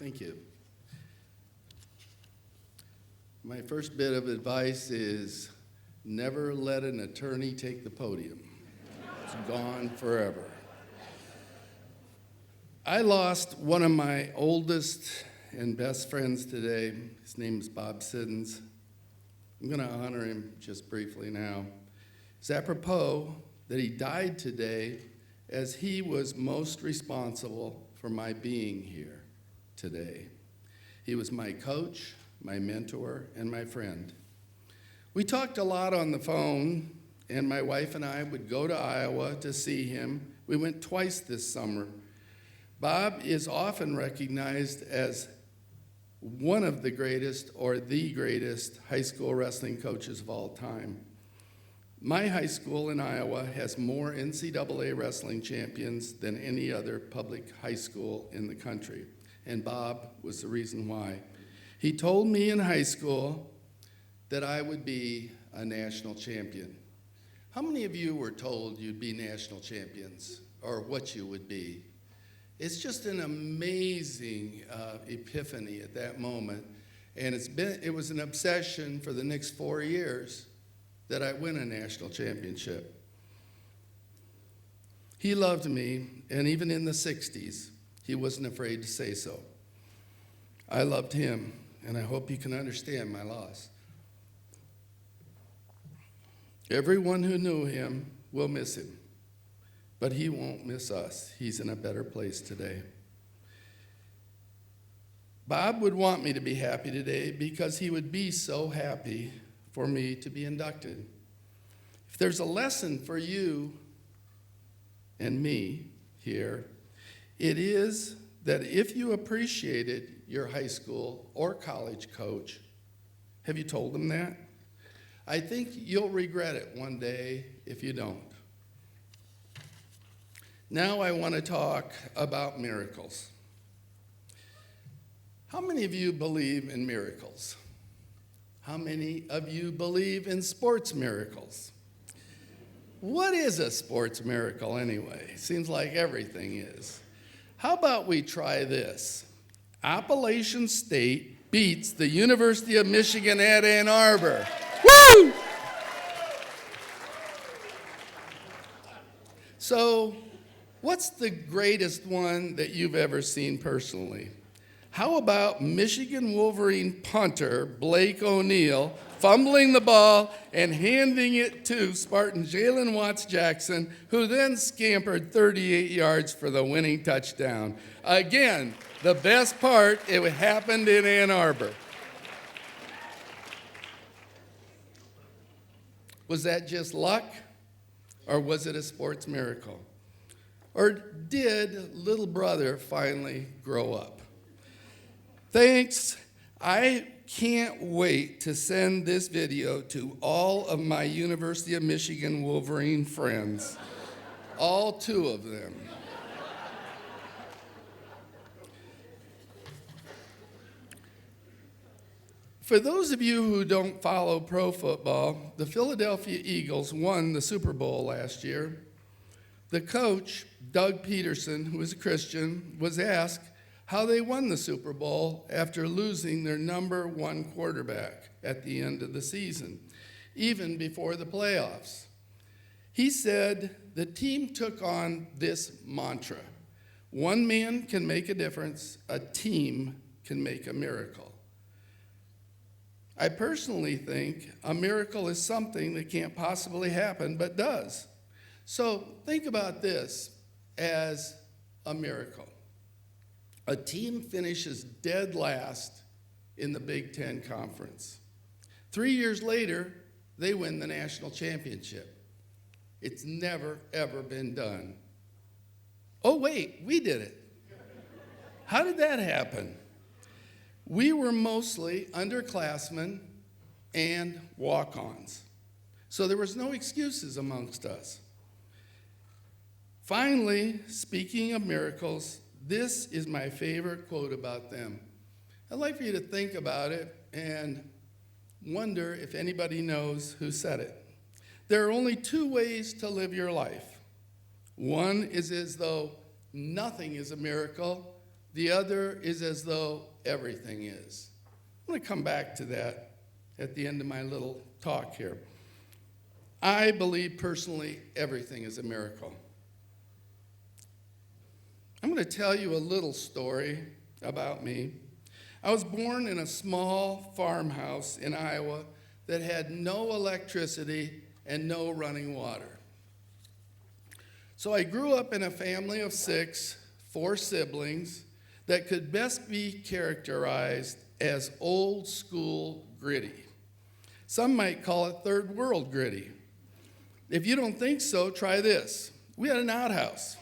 Thank you. My first bit of advice is never let an attorney take the podium. It's gone forever. I lost one of my oldest and best friends today. His name is Bob Siddons. I'm going to honor him just briefly now. It's apropos that he died today as he was most responsible for my being here today. He was my coach, my mentor, and my friend. We talked a lot on the phone, and my wife and I would go to Iowa to see him. We went twice this summer. Bob is often recognized as one of the greatest or the greatest high school wrestling coaches of all time. My high school in Iowa has more NCAA wrestling champions than any other public high school in the country, and Bob was the reason why. He told me in high school that I would be a national champion. How many of you were told you'd be national champions or what you would be? It's just an amazing epiphany at that moment, and it was an obsession for the next 4 years that I win a national championship. He loved me, and even in the 60s, he wasn't afraid to say so. I loved him, and I hope you can understand my loss. Everyone who knew him will miss him, but he won't miss us. He's in a better place today. Bob would want me to be happy today because he would be so happy for me to be inducted. If there's a lesson for you and me here, it is that if you appreciated your high school or college coach, have you told them that? I think you'll regret it one day if you don't. Now I want to talk about miracles. How many of you believe in miracles? How many of you believe in sports miracles? What is a sports miracle anyway? Seems like everything is. How about we try this? Appalachian State beats the University of Michigan at Ann Arbor. Woo! So, what's the greatest one that you've ever seen personally? How about Michigan Wolverine punter Blake O'Neill fumbling the ball and handing it to Spartan Jalen Watts-Jackson, who then scampered 38 yards for the winning touchdown? Again, the best part, it happened in Ann Arbor. Was that just luck, or was it a sports miracle? Or did little brother finally grow up? Thanks. I can't wait to send this video to all of my University of Michigan Wolverine friends, all 2 of them. For those of you who don't follow pro football, the Philadelphia Eagles won the Super Bowl last year. The coach, Doug Peterson, who is a Christian, was asked how they won the Super Bowl after losing their number 1 quarterback at the end of the season, even before the playoffs. He said the team took on this mantra: one man can make a difference, a team can make a miracle. I personally think a miracle is something that can't possibly happen, but does. So think about this as a miracle. A team finishes dead last in the Big Ten Conference. 3 years later, they win the national championship. It's never, ever been done. Oh, wait, we did it. How did that happen? We were mostly underclassmen and walk-ons. So there was no excuses amongst us. Finally, speaking of miracles, this is my favorite quote about them. I'd like for you to think about it and wonder if anybody knows who said it. There are only 2 ways to live your life. One is as though nothing is a miracle. The other is as though everything is. I'm going to come back to that at the end of my little talk here. I believe personally everything is a miracle. I'm going to tell you a little story about me. I was born in a small farmhouse in Iowa that had no electricity and no running water. So I grew up in a family of 6, 4 siblings, that could best be characterized as old school gritty. Some might call it third world gritty. If you don't think so, try this. We had an outhouse.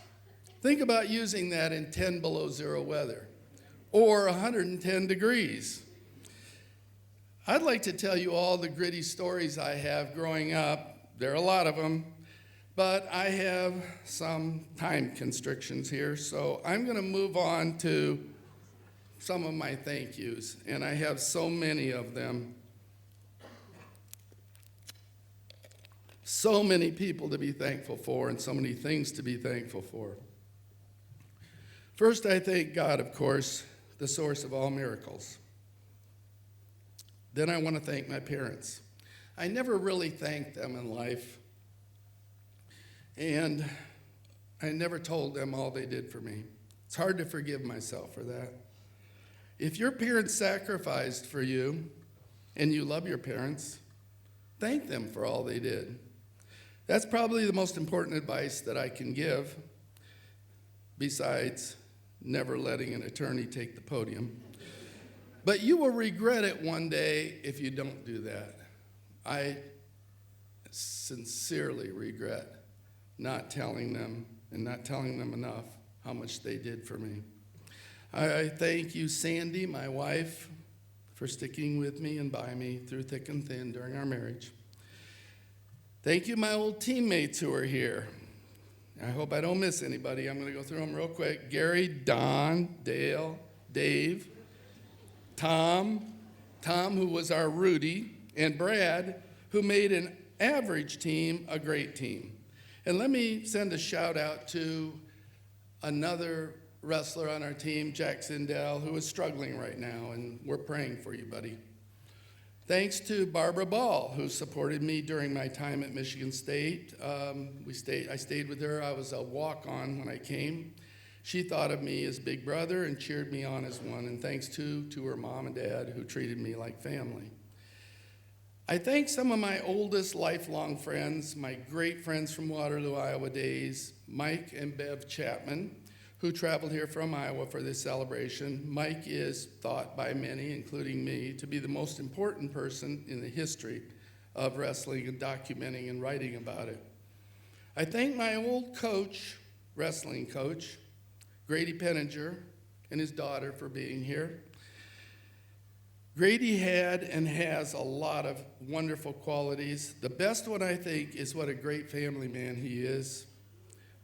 Think about using that in 10 below zero weather or 110 degrees. I'd like to tell you all the gritty stories I have growing up. There are a lot of them, but I have some time constrictions here, so I'm going to move on to some of my thank yous, and I have so many of them. So many people to be thankful for and so many things to be thankful for. First, I thank God, of course, the source of all miracles. Then I want to thank my parents. I never really thanked them in life, and I never told them all they did for me. It's hard to forgive myself for that. If your parents sacrificed for you and you love your parents, thank them for all they did. That's probably the most important advice that I can give, besides never letting an attorney take the podium. But you will regret it one day if you don't do that. I sincerely regret not telling them and not telling them enough how much they did for me. I thank you, Sandy, my wife, for sticking with me and by me through thick and thin during our marriage. Thank you, my old teammates who are here. I hope I don't miss anybody. I'm going to go through them real quick. Gary, Don, Dale, Dave, Tom, who was our Rudy, and Brad, who made an average team a great team. And let me send a shout out to another wrestler on our team, Jack Sindel, who is struggling right now, and we're praying for you, buddy. Thanks to Barbara Ball, who supported me during my time at Michigan State. I stayed with her. I was a walk-on when I came. She thought of me as big brother and cheered me on as one, and thanks to her mom and dad, who treated me like family. I thank some of my oldest lifelong friends, my great friends from Waterloo, Iowa days, Mike and Bev Chapman, who traveled here from Iowa for this celebration. Mike is thought by many, including me, to be the most important person in the history of wrestling and documenting and writing about it. I thank my old coach, wrestling coach, Grady Penninger, and his daughter for being here. Grady had and has a lot of wonderful qualities. The best one, I think, is what a great family man he is.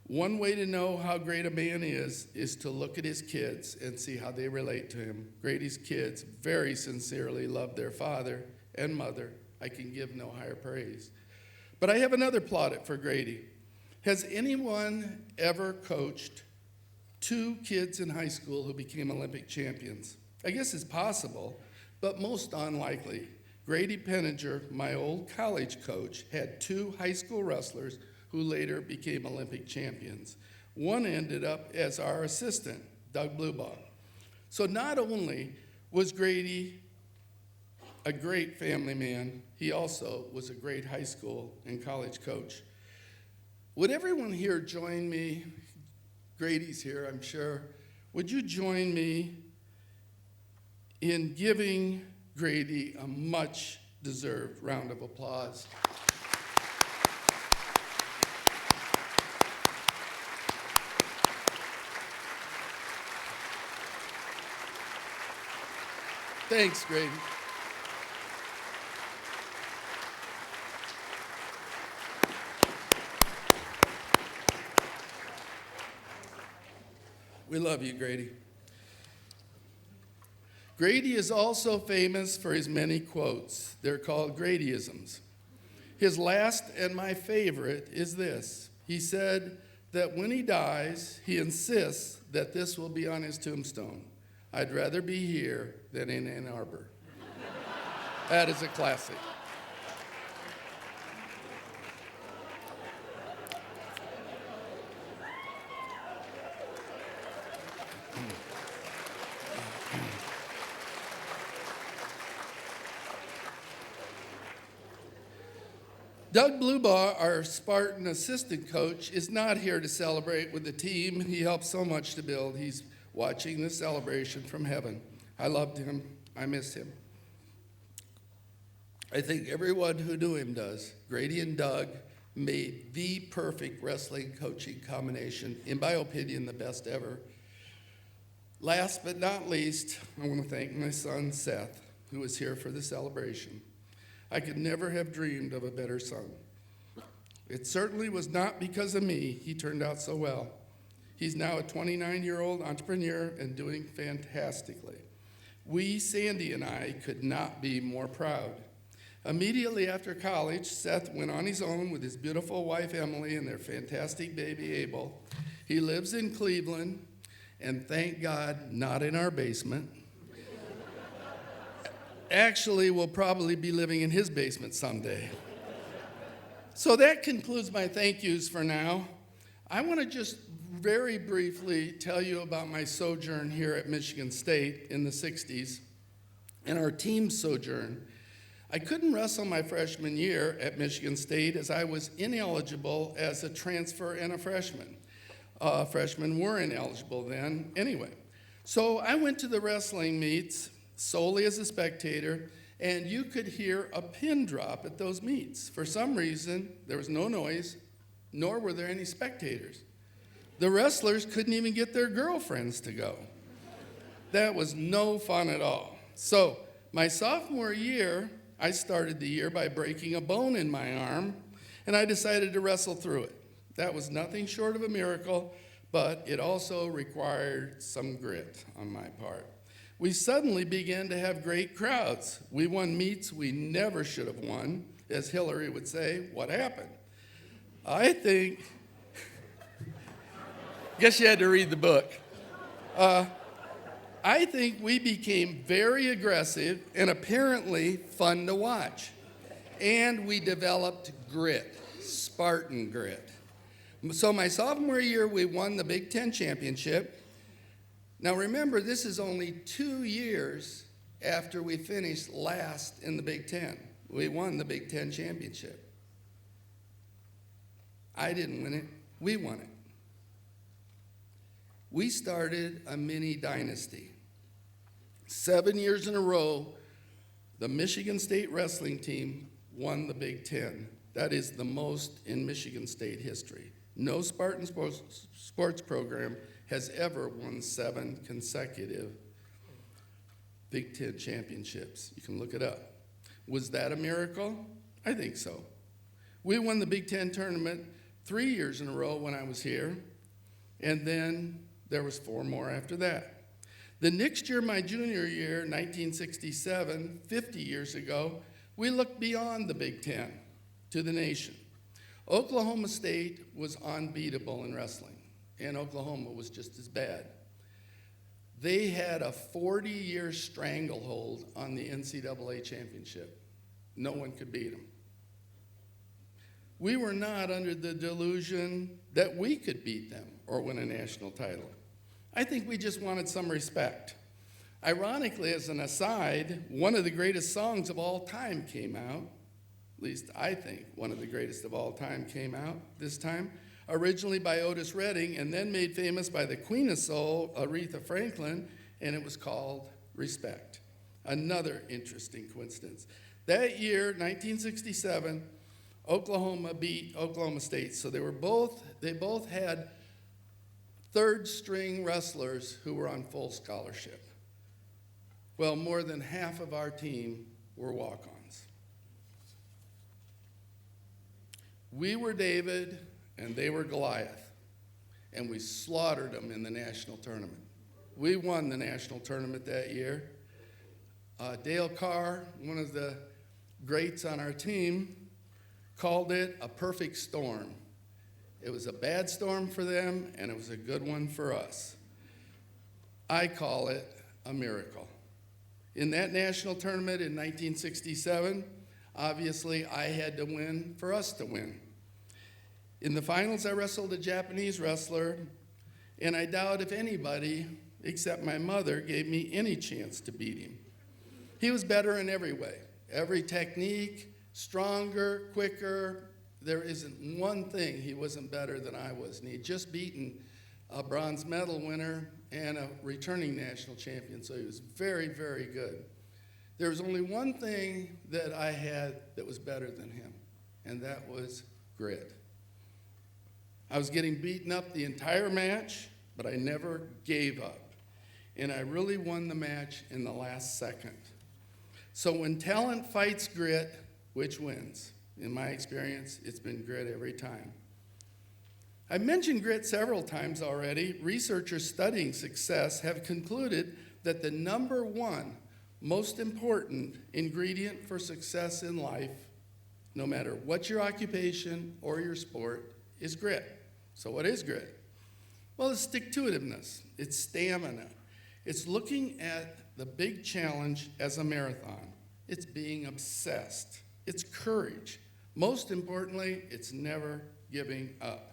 One way to know how great a man is to look at his kids and see how they relate to him. Grady's kids very sincerely love their father and mother. I can give no higher praise. But I have another plaudit for Grady. Has anyone ever coached 2 kids in high school who became Olympic champions? I guess it's possible, but most unlikely. Grady Penninger, my old college coach, had 2 high school wrestlers who later became Olympic champions. One ended up as our assistant, Doug Blubaugh. So not only was Grady a great family man, he also was a great high school and college coach. Would everyone here join me? Grady's here, I'm sure. Would you join me in giving Grady a much-deserved round of applause? Thanks, Grady. We love you, Grady. Grady is also famous for his many quotes. They're called Gradyisms. His last and my favorite is this. He said, that when he dies, he insists that this will be on his tombstone. I'd rather be here than in Ann Arbor. That is a classic. Doug Blubaugh, our Spartan assistant coach, is not here to celebrate with the team he helped so much to build. He's watching the celebration from heaven. I loved him. I miss him. I think everyone who knew him does. Grady and Doug made the perfect wrestling coaching combination, in my opinion, the best ever. Last but not least, I want to thank my son, Seth, who was here for the celebration. I could never have dreamed of a better son. It certainly was not because of me he turned out so well. He's now a 29-year-old entrepreneur and doing fantastically. We, Sandy and I, could not be more proud. Immediately after college, Seth went on his own with his beautiful wife, Emily, and their fantastic baby, Abel. He lives in Cleveland, and thank God, not in our basement. Actually, we'll probably be living in his basement someday. So that concludes my thank yous for now. I want to just very briefly tell you about my sojourn here at Michigan State in the 60s and our team's sojourn. I couldn't wrestle my freshman year at Michigan State as I was ineligible as a transfer and a freshman. Freshmen were ineligible then anyway. So I went to the wrestling meets solely as a spectator, and you could hear a pin drop at those meets. For some reason, there was no noise, nor were there any spectators. The wrestlers couldn't even get their girlfriends to go. That was no fun at all. So my sophomore year, I started the year by breaking a bone in my arm, and I decided to wrestle through it. That was nothing short of a miracle, but it also required some grit on my part. We suddenly began to have great crowds. We won meets we never should have won. As Hillary would say, what happened? I think, guess you had to read the book. I think we became very aggressive and apparently fun to watch. And we developed grit, Spartan grit. So my sophomore year, we won the Big Ten championship. Now remember, this is only 2 years after we finished last in the Big Ten. We won the Big Ten championship. I didn't win it, we won it. We started a mini dynasty. 7 years in a row, the Michigan State wrestling team won the Big Ten. That is the most in Michigan State history. No Spartan sports program has ever won 7 consecutive Big Ten championships. You can look it up. Was that a miracle? I think so. We won the Big Ten tournament 3 years in a row when I was here, and then there was 4 more after that. The next year, my junior year, 1967, 50 years ago, we looked beyond the Big Ten to the nation. Oklahoma State was unbeatable in wrestling, and Oklahoma was just as bad. They had a 40-year stranglehold on the NCAA championship. No one could beat them. We were not under the delusion that we could beat them or win a national title. I think we just wanted some respect. Ironically, as an aside, one of the greatest songs of all time came out. At least I think one of the greatest of all time came out this time. Originally by Otis Redding and then made famous by the Queen of Soul, Aretha Franklin, and it was called Respect. Another interesting coincidence. That year, 1967, Oklahoma beat Oklahoma State. So they both had third-string wrestlers who were on full scholarship. Well, more than half of our team were walk-ons. We were David, and they were Goliath, and we slaughtered them in the national tournament. We won the national tournament that year. Dale Carr, one of the greats on our team, called it a perfect storm. It was a bad storm for them, and it was a good one for us. I call it a miracle. In that national tournament in 1967, obviously I had to win for us to win. In the finals, I wrestled a Japanese wrestler, and I doubt if anybody except my mother gave me any chance to beat him. He was better in every way, every technique, stronger, quicker. There isn't one thing he wasn't better than I was, and he'd just beaten a bronze medal winner and a returning national champion, so he was very, very good. There was only one thing that I had that was better than him, and that was grit. I was getting beaten up the entire match, but I never gave up, and I really won the match in the last second. So when talent fights grit, which wins? In my experience, it's been grit every time. I've mentioned grit several times already. Researchers studying success have concluded that the number one most important ingredient for success in life, no matter what your occupation or your sport, is grit. So what is grit? Well, it's stick-to-itiveness. It's stamina. It's looking at the big challenge as a marathon. It's being obsessed. It's courage. Most importantly, it's never giving up.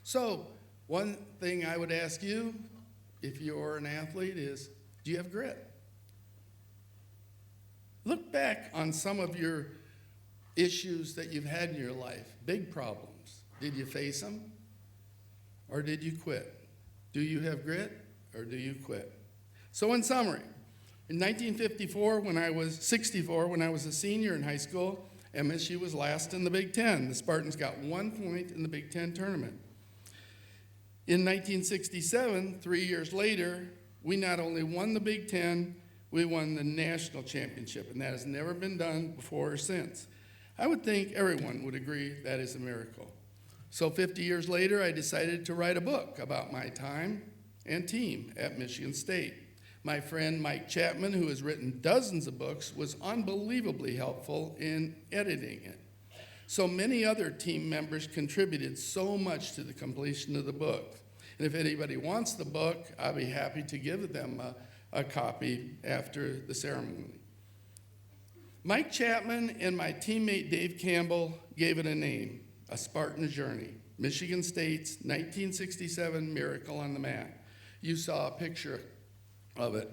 So, one thing I would ask you, if you're an athlete, is, do you have grit? Look back on some of your issues that you've had in your life, big problems. Did you face them, or did you quit? Do you have grit, or do you quit? So in summary, in 1964, when I was a senior in high school, MSU was last in the Big Ten. The Spartans got 1 point in the Big Ten tournament. In 1967, 3 years later, we not only won the Big Ten, we won the national championship, and that has never been done before or since. I would think everyone would agree that is a miracle. So 50 years later, I decided to write a book about my time and team at Michigan State. My friend Mike Chapman, who has written dozens of books, was unbelievably helpful in editing it. So many other team members contributed so much to the completion of the book. And if anybody wants the book, I'll be happy to give them a copy after the ceremony. Mike Chapman and my teammate Dave Campbell gave it a name, A Spartan Journey, Michigan State's 1967 Miracle on the Mat. You saw a picture of it.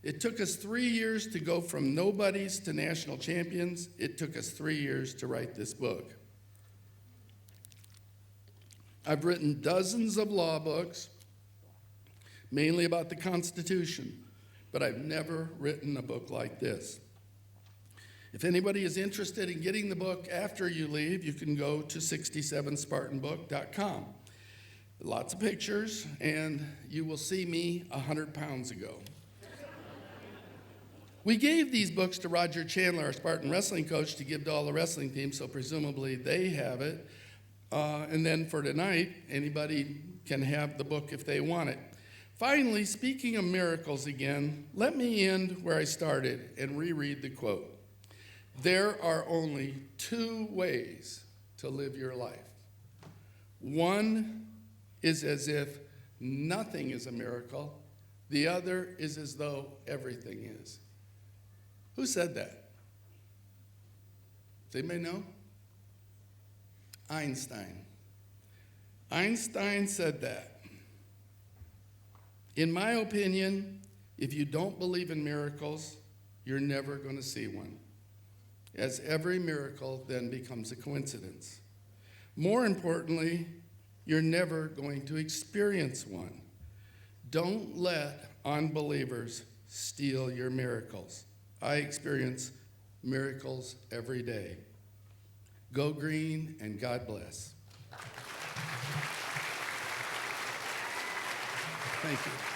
It took us 3 years to go from nobodies to national champions. It took us 3 years to write this book. I've written dozens of law books, mainly about the Constitution, but I've never written a book like this. If anybody is interested in getting the book after you leave, you can go to 67spartanbook.com. Lots of pictures, and you will see me 100 pounds ago. We gave these books to Roger Chandler, our Spartan wrestling coach, to give to all the wrestling teams, so presumably they have it. And then for tonight, anybody can have the book if they want it. Finally, speaking of miracles again, let me end where I started and reread the quote. There are only 2 ways to live your life. One is as if nothing is a miracle. The other is as though everything is. Who said that? Does anybody know? Einstein. Einstein said that. In my opinion, if you don't believe in miracles, you're never going to see one, as every miracle then becomes a coincidence. More importantly, you're never going to experience one. Don't let unbelievers steal your miracles. I experience miracles every day. Go green, and God bless. Thank you.